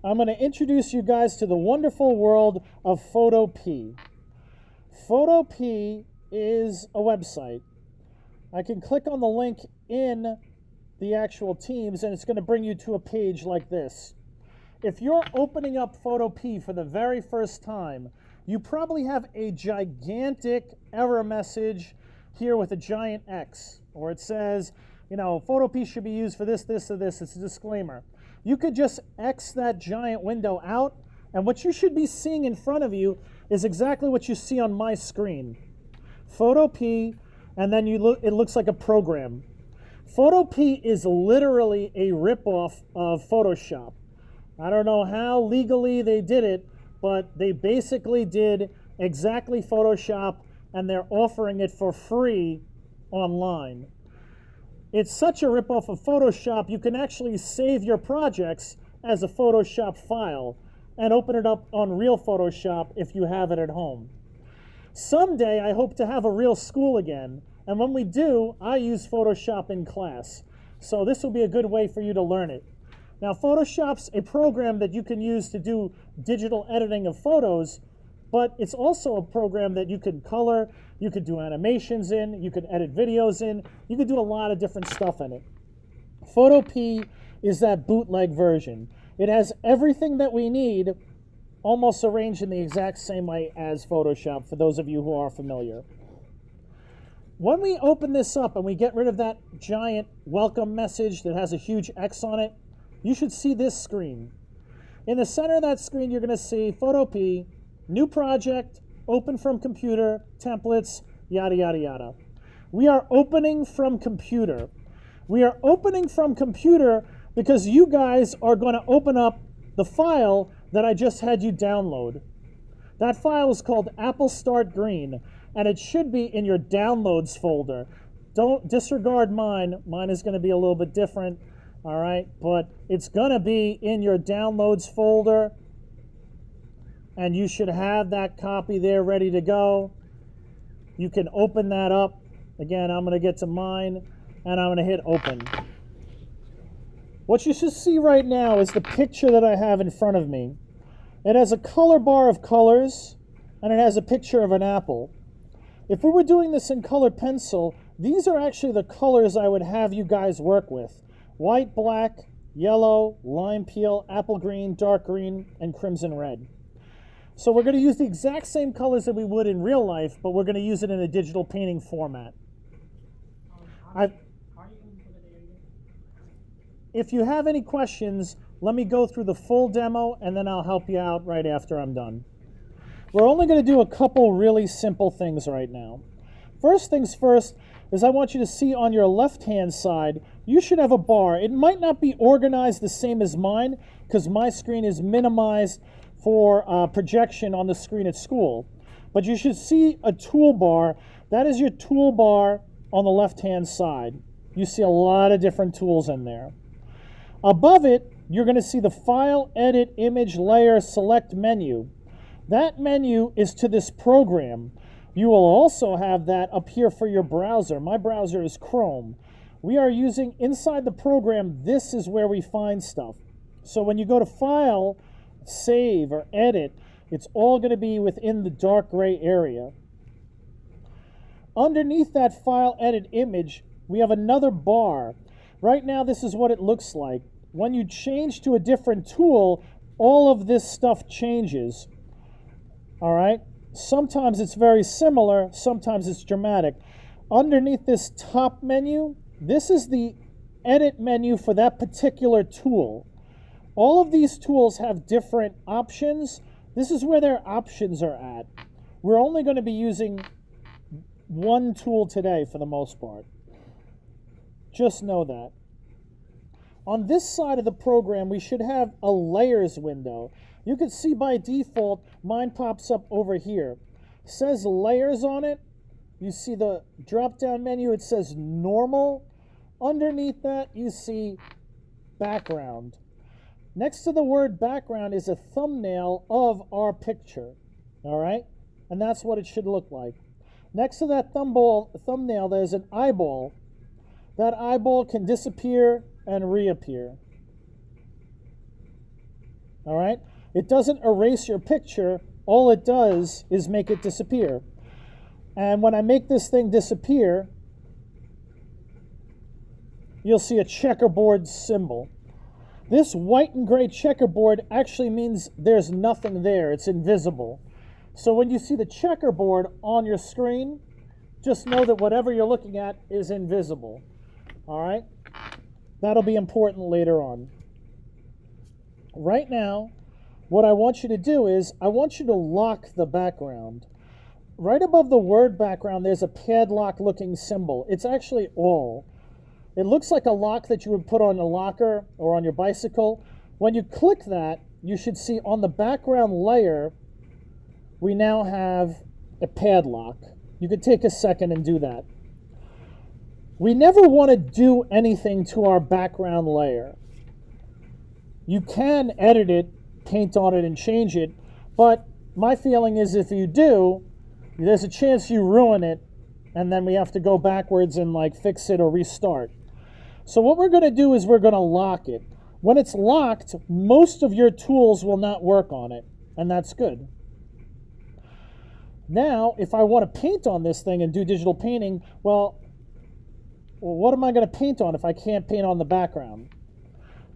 I'm going to introduce you guys to the wonderful world of Photopea. Photopea is a website. I can click on the link in the actual Teams and it's going to bring you to a page like this. If you're opening up Photopea for the very first time, you probably have a gigantic error message here with a giant X, or it says, you know, Photopea should be used for this, this, or this. It's a disclaimer. You could just X that giant window out, and what you should be seeing in front of you is exactly what you see on my screen. Photopea, and then it looks like a program. Photopea is literally a ripoff of Photoshop. I don't know how legally they did it, but they basically did exactly Photoshop, and they're offering it for free online. It's such a ripoff of Photoshop, you can actually save your projects as a Photoshop file and open it up on real Photoshop if you have it at home. Someday, I hope to have a real school again, and when we do, I use Photoshop in class. So this will be a good way for you to learn it. Now, Photoshop's a program that you can use to do digital editing of photos, but it's also a program that you can color, you could do animations in, you could edit videos in, you could do a lot of different stuff in it. Photopea is that bootleg version. It has everything that we need almost arranged in the exact same way as Photoshop, for those of you who are familiar. When we open this up and we get rid of that giant welcome message that has a huge X on it, you should see this screen. In the center of that screen, you're going to see Photopea, new project, open from computer, templates, yada, yada, yada. We are opening from computer. We are opening from computer because you guys are going to open up the file that I just had you download. That file is called Apple Start Green, and it should be in your downloads folder. Don't disregard mine. Mine is going to be a little bit different. All right, but it's going to be in your downloads folder, and you should have that copy there ready to go. You can open that up. Again, I'm going to get to mine, and I'm going to hit open. What you should see right now is the picture that I have in front of me. It has a color bar of colors, and it has a picture of an apple. If we were doing this in colored pencil, these are actually the colors I would have you guys work with. White, black, yellow, lime peel, apple green, dark green, and crimson red. So we're going to use the exact same colors that we would in real life, but we're going to use it in a digital painting format. If you have any questions, let me go through the full demo, and then I'll help you out right after I'm done. We're only going to do a couple really simple things right now. First things first is I want you to see on your left-hand side, you should have a bar. It might not be organized the same as mine because my screen is minimized for projection on the screen at school. But you should see a toolbar. That is your toolbar on the left-hand side. You see a lot of different tools in there. Above it, you're going to see the File, Edit, Image, Layer, Select menu. That menu is to this program. You will also have that up here for your browser. My browser is Chrome. We are using inside the program, this is where we find stuff. So when you go to File, Save, or Edit, it's all going to be within the dark gray area. Underneath that File, Edit, Image, we have another bar. Right now, this is what it looks like. When you change to a different tool, all of this stuff changes. All right? Sometimes it's very similar, sometimes it's dramatic. Underneath this top menu, this is the edit menu for that particular tool. All of these tools have different options. This is where their options are at. We're only going to be using one tool today for the most part. Just know that. On this side of the program, we should have a layers window. You can see by default, mine pops up over here. It says layers on it. You see the drop-down menu, it says normal. Underneath that, you see background. Next to the word background is a thumbnail of our picture. All right? And that's what it should look like. Next to that thumbnail, there's an eyeball. That eyeball can disappear and reappear. all right? It doesn't erase your picture. All it does is make it disappear. And when I make this thing disappear, you'll see a checkerboard symbol. This white and gray checkerboard actually means there's nothing there. It's invisible. So when you see the checkerboard on your screen, just know that whatever you're looking at is invisible. All right? That'll be important later on. Right now, what I want you to do is I want you to lock the background. Right above the word background, there's a padlock looking symbol. It's actually all. It looks like a lock that you would put on a locker or on your bicycle. When you click that, you should see on the background layer, we now have a padlock. You could take a second and do that. We never want to do anything to our background layer. You can edit it, paint on it, and change it, but my feeling is if you do, there's a chance you ruin it, and then we have to go backwards and like fix it or restart. So what we're going to do is we're going to lock it. When it's locked, most of your tools will not work on it, and that's good. Now, if I want to paint on this thing and do digital painting, well, what am I going to paint on if I can't paint on the background?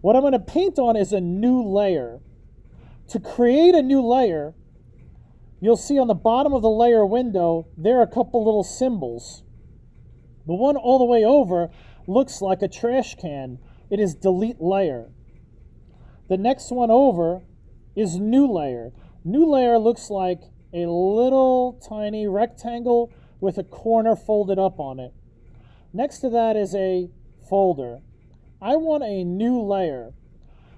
What I'm going to paint on is a new layer. To create a new layer, you'll see on the bottom of the layer window, there are a couple little symbols. The one all the way over looks like a trash can. It is delete layer. The next one over is new layer. New layer looks like a little tiny rectangle with a corner folded up on it. Next to that is a folder. I want a new layer.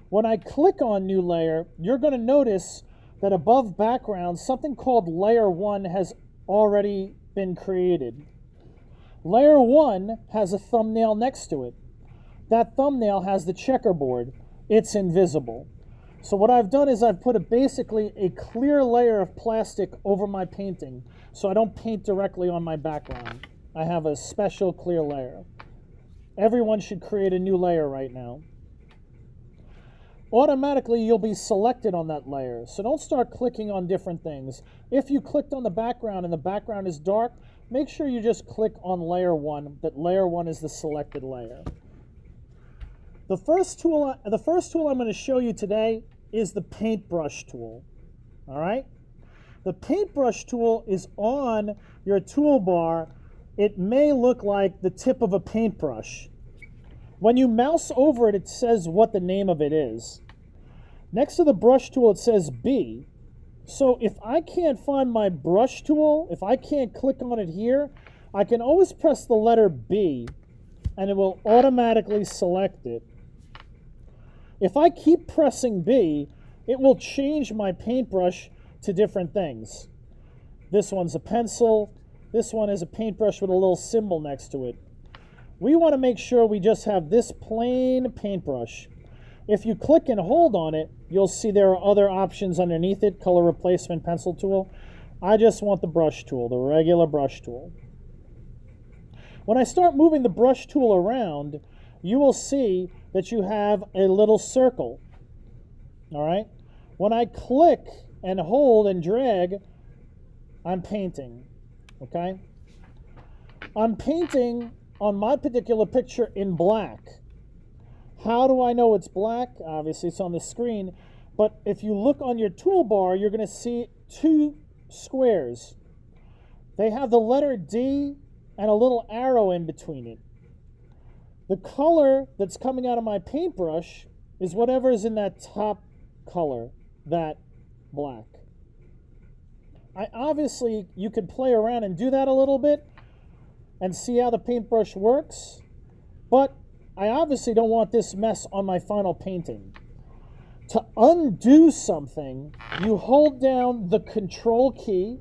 When I click on new layer, you're going to notice that above background, something called layer 1 has already been created. Layer 1 has a thumbnail next to it. That thumbnail has the checkerboard. It's invisible. So what I've done is I've put basically a clear layer of plastic over my painting so I don't paint directly on my background. I have a special clear layer. Everyone should create a new layer right now. Automatically you'll be selected on that layer, so don't start clicking on different things. If you clicked on the background and the background is dark, make sure you just click on layer 1, that layer 1 is the selected layer. The first tool I'm going to show you today is the Paintbrush Tool. All right? The Paintbrush Tool is on your toolbar. It may look like the tip of a paintbrush. When you mouse over it, it says what the name of it is. Next to the brush tool, it says B. So if I can't find my brush tool, if I can't click on it here, I can always press the letter B, and it will automatically select it. If I keep pressing B, it will change my paintbrush to different things. This one's a pencil. This one is a paintbrush with a little symbol next to it. We want to make sure we just have this plain paintbrush. If you click and hold on it, you'll see there are other options underneath it, color replacement, pencil tool. I just want the brush tool, the regular brush tool. When I start moving the brush tool around, you will see that you have a little circle. All right? When I click and hold and drag, I'm painting. Okay? I'm painting on my particular picture in black. How do I know it's black? Obviously, it's on the screen. But if you look on your toolbar, you're going to see two squares. They have the letter D and a little arrow in between it. The color that's coming out of my paintbrush is whatever is in that top color, that black. Obviously, you could play around and do that a little bit and see how the paintbrush works, but I obviously don't want this mess on my final painting. To undo something, you hold down the Control key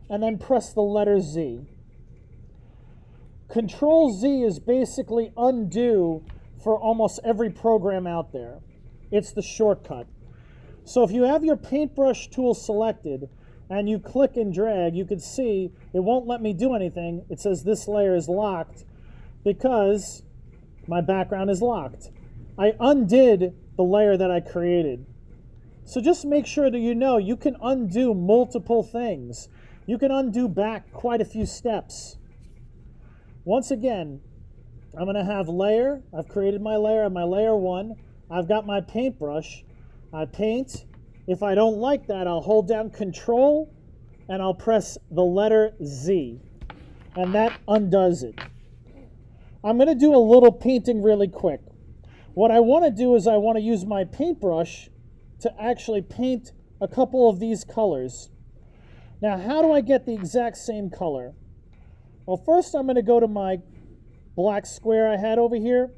and then press the letter Z. Control Z is basically undo for almost every program out there. It's the shortcut. So if you have your paintbrush tool selected and you click and drag, you can see it won't let me do anything. It says this layer is locked because my background is locked. I undid the layer that I created. So just make sure that you know you can undo multiple things. You can undo back quite a few steps. Once again, I'm going to have layer. I've created my layer on my layer 1. I've got my paintbrush. I paint. If I don't like that, I'll hold down Control and I'll press the letter Z. And that undoes it. I'm going to do a little painting really quick. What I want to do is I want to use my paintbrush to actually paint a couple of these colors. Now, how do I get the exact same color? Well, first I'm going to go to my black square I had over here.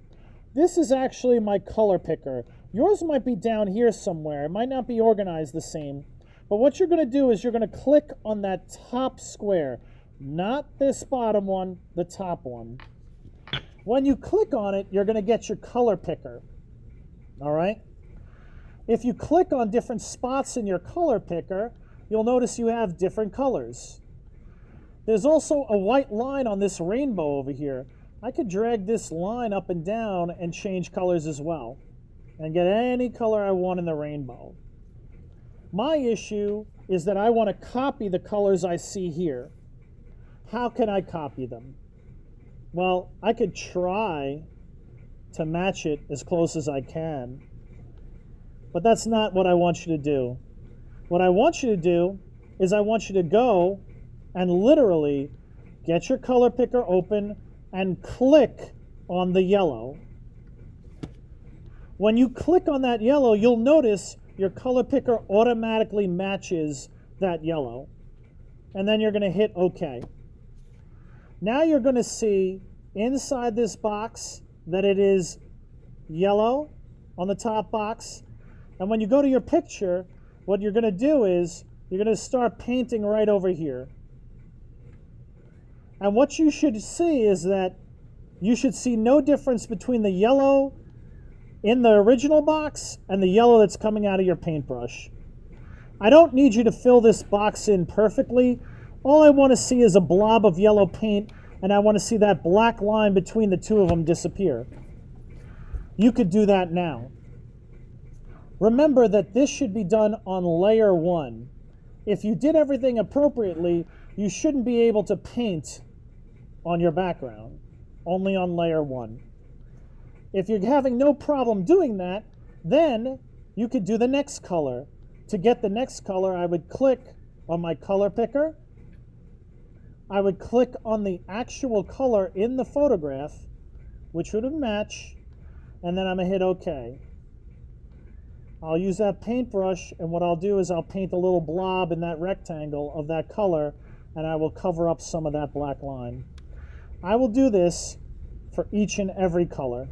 This is actually my color picker. Yours might be down here somewhere. It might not be organized the same. But what you're going to do is you're going to click on that top square. Not this bottom one, the top one. When you click on it, you're going to get your color picker. All right? If you click on different spots in your color picker, you'll notice you have different colors. There's also a white line on this rainbow over here. I could drag this line up and down and change colors as well and get any color I want in the rainbow. My issue is that I want to copy the colors I see here. How can I copy them? Well, I could try to match it as close as I can, but that's not what I want you to do. What I want you to do is I want you to go and literally get your color picker open and click on the yellow. When you click on that yellow, you'll notice your color picker automatically matches that yellow. And then you're going to hit OK. Now you're going to see inside this box that it is yellow on the top box. And when you go to your picture, what you're going to do is you're going to start painting right over here. And what you should see is that you should see no difference between the yellow in the original box and the yellow that's coming out of your paintbrush. I don't need you to fill this box in perfectly. All I want to see is a blob of yellow paint, and I want to see that black line between the two of them disappear. You could do that now. Remember that this should be done on layer 1. If you did everything appropriately, you shouldn't be able to paint on your background, only on layer 1. If you're having no problem doing that, then you could do the next color. To get the next color, I would click on my color picker. I would click on the actual color in the photograph, which would match, and then I'm going to hit OK. I'll use that paintbrush, and what I'll do is I'll paint a little blob in that rectangle of that color, and I will cover up some of that black line. I will do this for each and every color,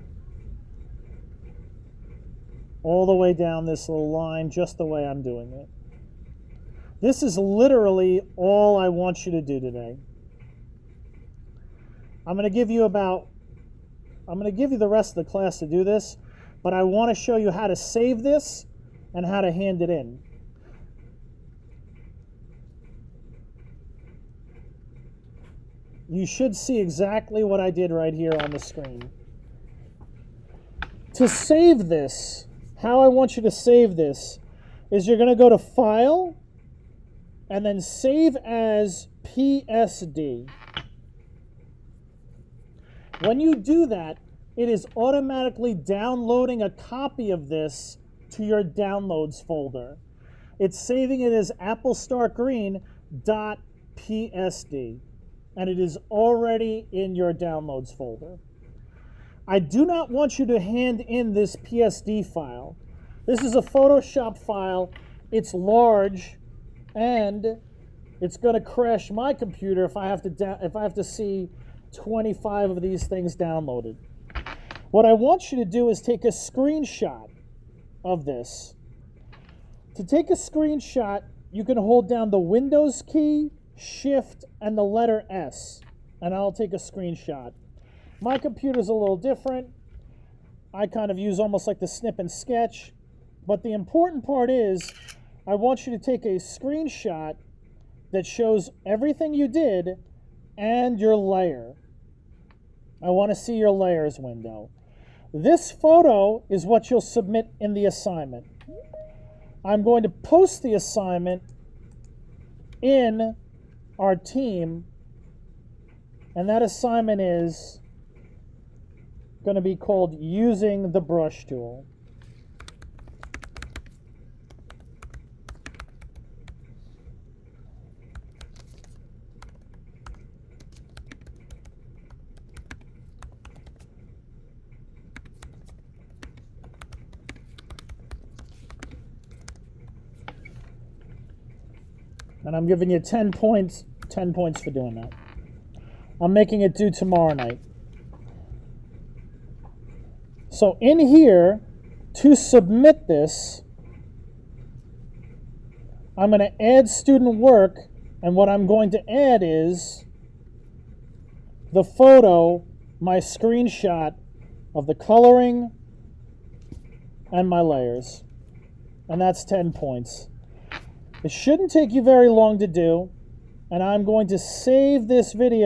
all the way down this little line, just the way I'm doing it. This is literally all I want you to do today. I'm going to give you the rest of the class to do this, but I want to show you how to save this and how to hand it in. You should see exactly what I did right here on the screen. To save this, how I want you to save this is you're going to go to File and then Save as PSD. When you do that, it is automatically downloading a copy of this to your downloads folder. It's saving it as applestargreen.psd, and it is already in your downloads folder. I do not want you to hand in this PSD file. This is a Photoshop file. It's large, and it's going to crash my computer if I have to see 25 of these things downloaded. What I want you to do is take a screenshot of this. To take a screenshot, you can hold down the Windows key, Shift, and the letter S, and I'll take a screenshot. My computer's a little different. I kind of use almost like the snip and sketch, but the important part is I want you to take a screenshot that shows everything you did and your layer. I want to see your layers window. This photo is what you'll submit in the assignment. I'm going to post the assignment in our team, and that assignment is going to be called Using the Brush Tool. And I'm giving you 10 points for doing that. I'm making it due tomorrow night. So in here, to submit this, I'm going to add student work, and what I'm going to add is the photo, my screenshot of the coloring and my layers. And that's 10 points. It shouldn't take you very long to do, and I'm going to save this video